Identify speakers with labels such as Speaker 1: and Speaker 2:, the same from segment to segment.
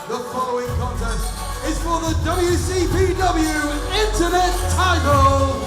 Speaker 1: The following contest is for the WCPW Internet title.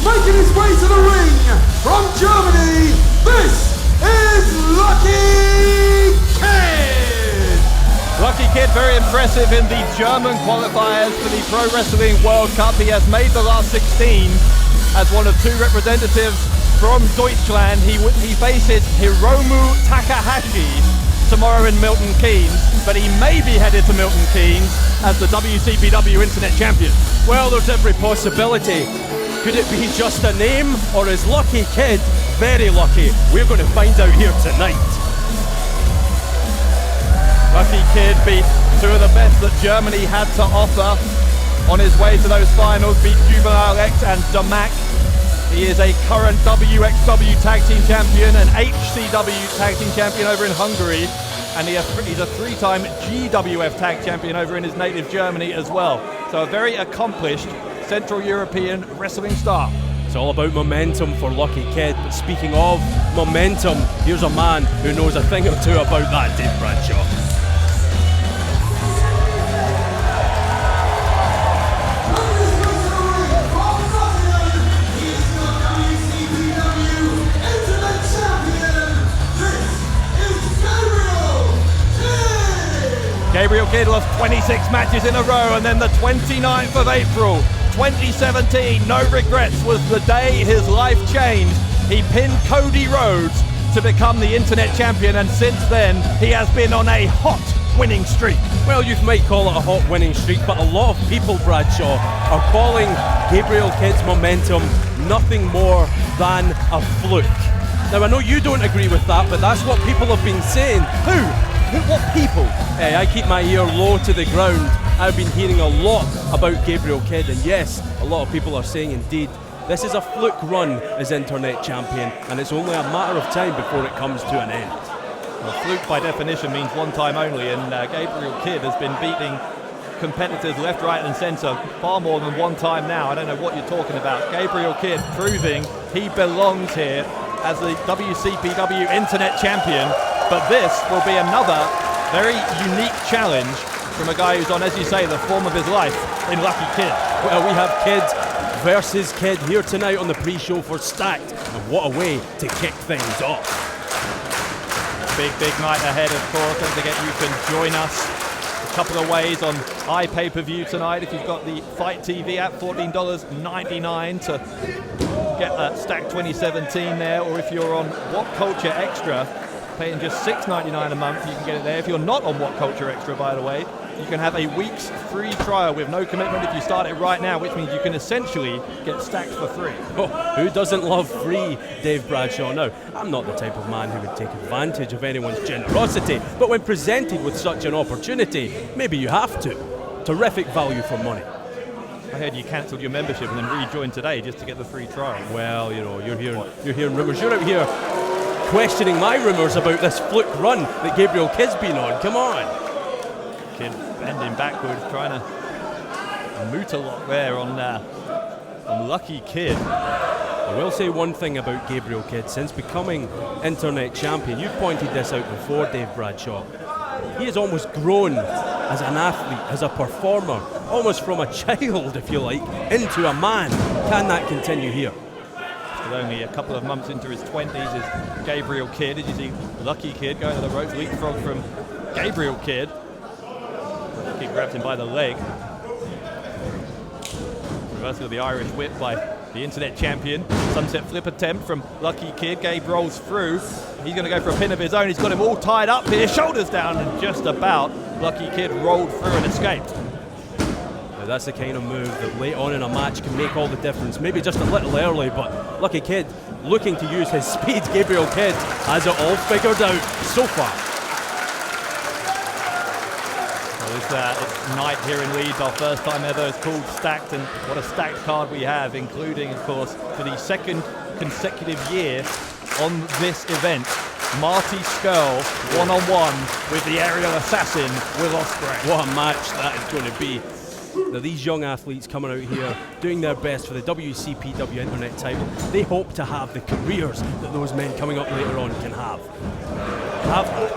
Speaker 1: Making his way to the ring from Germany, this is Lucky Kid!
Speaker 2: Lucky Kid, very impressive in the German qualifiers for the Pro Wrestling World Cup. He has made the last 16 as one of two representatives from Deutschland. He faces Hiromu Takahashi tomorrow in Milton Keynes, but he may be headed to Milton Keynes as the WCPW Internet Champion.
Speaker 3: Well, there's every possibility. Could it be just a name, or is Lucky Kid very lucky? We're going to find out here tonight.
Speaker 2: Lucky Kid beat two of the best that Germany had to offer on his way to those finals, beat Juvenile X and Damak. He is a current WXW Tag Team Champion and HCW Tag Team Champion over in Hungary, and he's a three-time GWF Tag Champion over in his native Germany as well. So a very accomplished Central European wrestling star.
Speaker 3: It's all about momentum for Lucky Kid, but speaking of momentum, here's a man who knows a thing or two about that, Dave Bradshaw.
Speaker 2: Gabriel Kidd lost 26 matches in a row, and then the 29th of April 2017, no regrets, was the day his life changed. He pinned Cody Rhodes to become the Internet Champion, and since then he has been on a hot winning streak.
Speaker 3: Well, you might call it a hot winning streak, but a lot of people, Bradshaw, are calling Gabriel Kidd's momentum nothing more than a fluke. Now, I know you don't agree with that, but that's what people have been saying. What people? Hey, I keep my ear low to the ground. I've been hearing a lot about Gabriel Kidd, and yes, a lot of people are saying indeed this is a fluke run as Internet Champion, and it's only a matter of time before it comes to an end.
Speaker 2: Well, fluke by definition means one time only, and Gabriel Kidd has been beating competitors left, right and centre far more than one time now. I don't know what you're talking about. Gabriel Kidd proving he belongs here as the WCPW Internet Champion. But this will be another very unique challenge from a guy who's on, as you say, the form of his life in Lucky Kid.
Speaker 3: Well, we have Kid versus Kid here tonight on the pre-show for Stacked, and what a way to kick things off.
Speaker 2: Big night ahead, of course. Don't forget you can join us a couple of ways on iPay-per-view tonight. If you've got the Fight TV app, $14.99 to get Stacked 2017 there, or if you're on What Culture Extra, paying just $6.99 a month, you can get it there. If you're not on What Culture Extra, by the way, you can have a week's free trial with no commitment if you start it right now, which means you can essentially get Stacked for free.
Speaker 3: Oh, who doesn't love free, Dave Bradshaw? Now, I'm not the type of man who would take advantage of anyone's generosity, but when presented with such an opportunity, maybe you have to. Terrific value for money.
Speaker 2: I heard you cancelled your membership and then rejoined today just to get the free trial.
Speaker 3: Well, you know, you're hearing rumours. You're out here questioning my rumours about this fluke run that Gabriel Kidd's been on. Come on.
Speaker 2: Kid bending backwards, trying to moot a lot there on Lucky Kid.
Speaker 3: I will say one thing about Gabriel Kidd. Since becoming Internet Champion, you've pointed this out before, Dave Bradshaw, he has almost grown as an athlete, as a performer, almost from a child, if you like, into a man. Can that continue here?
Speaker 2: Only a couple of months into his 20s is Gabriel Kidd. Did you see Lucky Kid going to the ropes, leapfrog from Gabriel Kidd? Lucky grabbed him by the leg. Reversal of the Irish whip by the Internet Champion. Sunset flip attempt from Lucky Kid. Gabe rolls through. He's going to go for a pin of his own. He's got him all tied up here, shoulders down, and just about Lucky Kid rolled through and escaped.
Speaker 3: That's the kind of move that late on in a match can make all the difference. Maybe just a little early, but Lucky Kid looking to use his speed. Gabriel Kidd has it all figured out so far.
Speaker 2: Well, this night here in Leeds, our first time ever, is called Stacked, and what a stacked card we have, including, of course, for the second consecutive year on this event, Marty Scurll one-on-one with the aerial assassin, Will Ospreay.
Speaker 3: What a match that is going to be. Now, these young athletes coming out here, doing their best for the WCPW Internet title, they hope to have the careers that those men coming up later on can have.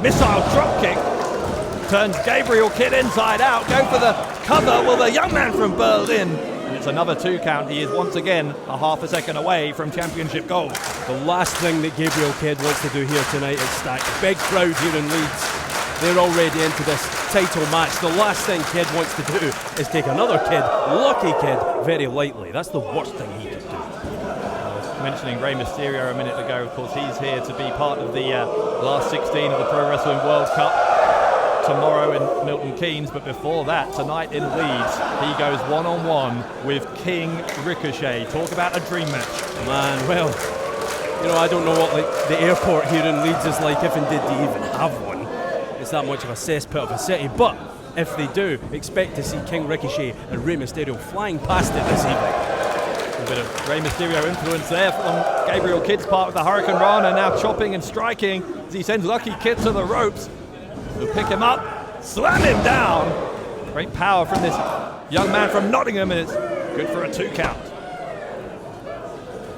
Speaker 2: Missile drop kick. Turns Gabriel Kidd inside out. Go for the cover. Well, the young man from Berlin. And it's another 2 count. He is once again a half a second away from championship gold.
Speaker 3: The last thing that Gabriel Kidd wants to do here tonight is stack. Big crowd here in Leeds. They're already into this title match. The last thing Kidd wants to do is take another kid, Lucky Kidd, very lightly. That's the worst thing he could do.
Speaker 2: Mentioning Rey Mysterio a minute ago, of course, he's here to be part of the last 16 of the Pro Wrestling World Cup tomorrow in Milton Keynes. But before that, tonight in Leeds, he goes one-on-one with King Ricochet. Talk about a dream match.
Speaker 3: Man, well, you know, I don't know what the airport here in Leeds is like, if indeed they even have one. It's that much of a cesspit of a city, but if they do, expect to see King Ricochet and Rey Mysterio flying past it this evening.
Speaker 2: A bit of Rey Mysterio influence there from Gabriel Kidd's part with the Hurricane Rana, now chopping and striking as he sends Lucky Kidd to the ropes. He'll pick him up, slam him down. Great power from this young man from Nottingham, and it's good for a 2 count.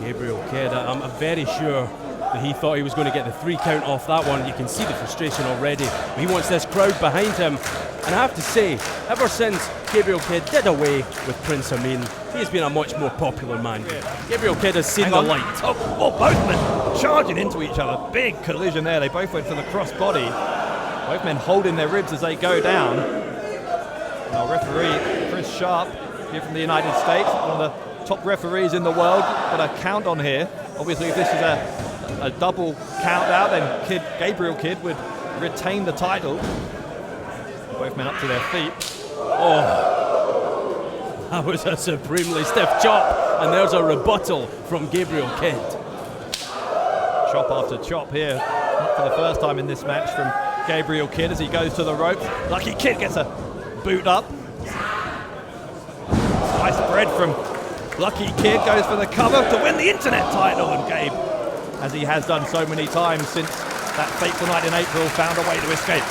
Speaker 3: Gabriel Kidd, I'm very sure that he thought he was going to get the 3 count off that one. You can see the frustration already. He wants this crowd behind him. And I have to say, ever since Gabriel Kidd did away with Prince Amin, he's been a much more popular man. Gabriel Kidd has seen the light.
Speaker 2: Oh, both men charging into each other. Big collision there. They both went for the cross body. Both men holding their ribs as they go down. Now referee Chris Sharp here from the United States, one of the top referees in the world, got a count on here. Obviously, if this is a double count out, then Gabriel Kidd would retain the title. Both men up to their feet.
Speaker 3: Oh, that was a supremely stiff chop, and there's a rebuttal from Gabriel Kidd.
Speaker 2: Chop after chop here, not for the first time in this match from Gabriel Kidd as he goes to the ropes. Lucky Kidd gets a boot up. Nice spread from Lucky Kidd, goes for the cover to win the Internet title, and Gabe, as he has done so many times since that fateful night in April, found a way to escape.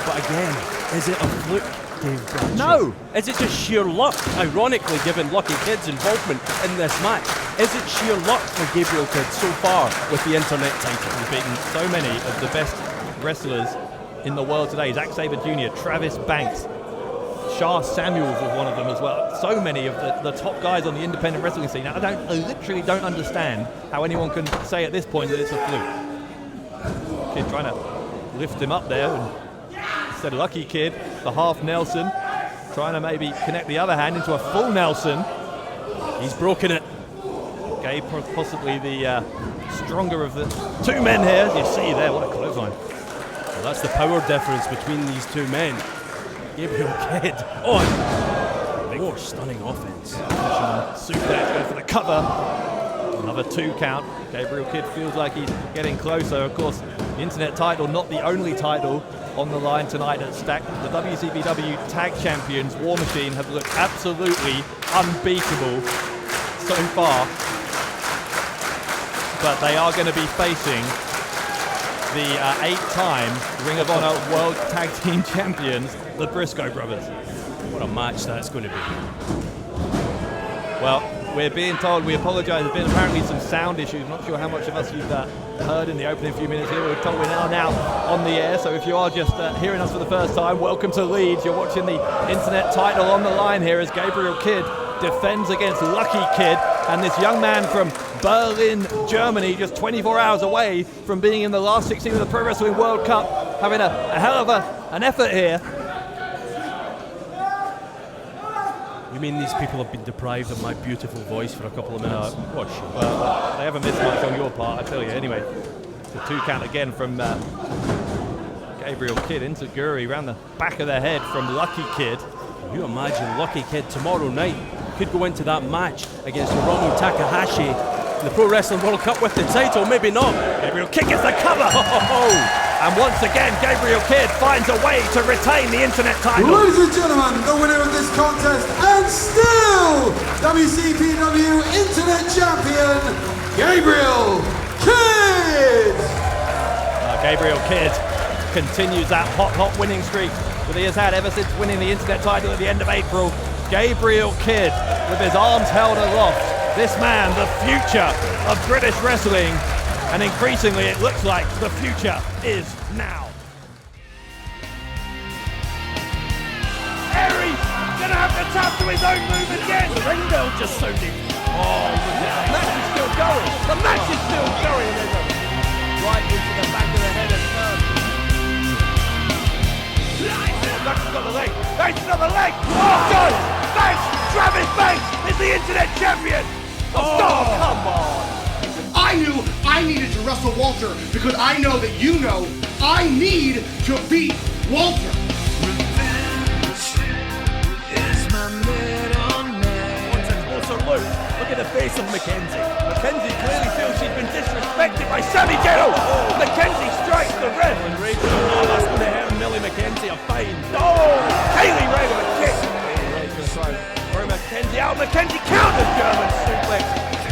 Speaker 3: But again, is it a fluke, Dave Bradshaw?
Speaker 2: No!
Speaker 3: Is it just sheer luck? Ironically, given Lucky Kidd's involvement in this match, is it sheer luck for Gabriel Kidd so far with the Internet title?
Speaker 2: He's beaten so many of the best wrestlers in the world today. Zack Sabre Jr., Travis Banks, Shah Samuels was one of them as well. So many of the top guys on the independent wrestling scene. Now, I literally don't understand how anyone can say at this point that it's a fluke. Kid trying to lift him up there, and instead of Lucky Kidd, the half Nelson, trying to maybe connect the other hand into a full Nelson.
Speaker 3: He's broken it.
Speaker 2: Gabe possibly the stronger of the 2 men here. As you see there, what a clothesline.
Speaker 3: Well, that's the power difference between these 2 men. Gabriel Kidd. Oh, big more stunning offense.
Speaker 2: Suplex, go for the cover. Another 2 count. Gabriel Kidd feels like he's getting closer. Of course, the Internet title, not the only title on the line tonight at Stack. The WCPW Tag Champions, War Machine, have looked absolutely unbeatable so far. But they are going to be facing the 8-time Ring of Honor World Tag Team Champions, the Briscoe Brothers.
Speaker 3: What a match that's going to be.
Speaker 2: Well, we're being told, we apologise, there's been apparently some sound issues. I'm not sure how much of us you've heard in the opening few minutes here. We're told we're now on the air, so if you are just hearing us for the first time, welcome to Leeds. You're watching the Internet title on the line here as Gabriel Kidd defends against Lucky Kidd, and this young man from Berlin, Germany, just 24 hours away from being in the last 16 of the Pro Wrestling World Cup, having a hell of an effort here.
Speaker 3: You mean these people have been deprived of my beautiful voice for a couple of minutes?
Speaker 2: What? Well, they haven't missed much on your part, I tell you. Anyway, the 2 count again from Gabriel Kidd into Guri, around the back of the head from Lucky Kidd.
Speaker 3: Can you imagine Lucky Kidd tomorrow night could go into that match against Hiromu Takahashi in the Pro Wrestling World Cup with the title? Maybe not.
Speaker 2: Gabriel Kidd gets the cover. And once again, Gabriel Kidd finds a way to retain the Internet title.
Speaker 1: Ladies and gentlemen, the winner of this contest and still WCPW Internet Champion, Gabriel Kidd!
Speaker 2: Gabriel Kidd continues that hot winning streak that he has had ever since winning the internet title at the end of April. Gabriel Kidd with his arms held aloft. This man, the future of British wrestling, and increasingly it looks like the future is now. Harry's gonna have to tap to his own move again. The ring bell just sounded. Oh, the match is still going. The match is still going. Right into the back of the head of Banks got the leg. Banks got the leg. Oh, God! Banks! Travis Banks is the internet champion. Oh, come on!
Speaker 4: I knew I needed to wrestle Walter because I know that you know I need to beat Walter.
Speaker 2: Also, look at the face of Mackenzie. Mackenzie clearly feels she's been disrespected by Sammy Ghetto. Mackenzie strikes the ref. And Reed, that's going to hurt Millie Mackenzie a fine. Oh, Kaylee Ray with a kick. Ray's going to try throw Mackenzie out. Mackenzie counters German suplex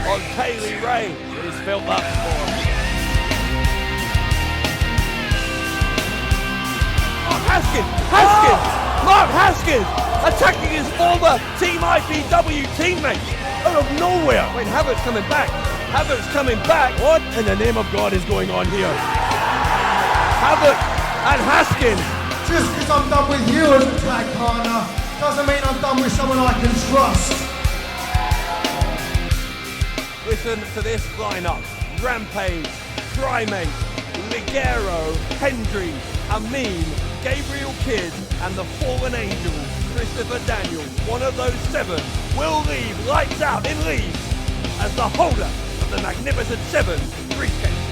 Speaker 2: on Kaylee Ray. He's filled up for. Mark Haskins! Mark Haskins attacking his former Team IPW teammate out of nowhere. Wait, Havertz coming back. What in the name of God is going on here? Havert and Haskins.
Speaker 1: Just because I'm done with you as a tag partner doesn't mean I'm done with someone I can trust.
Speaker 2: Listen to this lineup. Rampage, Primate, Ligero, Hendry, Amin, Gabriel Kidd, and the Fallen Angel, Christopher Daniels. One of those 7 will leave lights out in Leeds as the holder of the Magnificent 7 briefcase.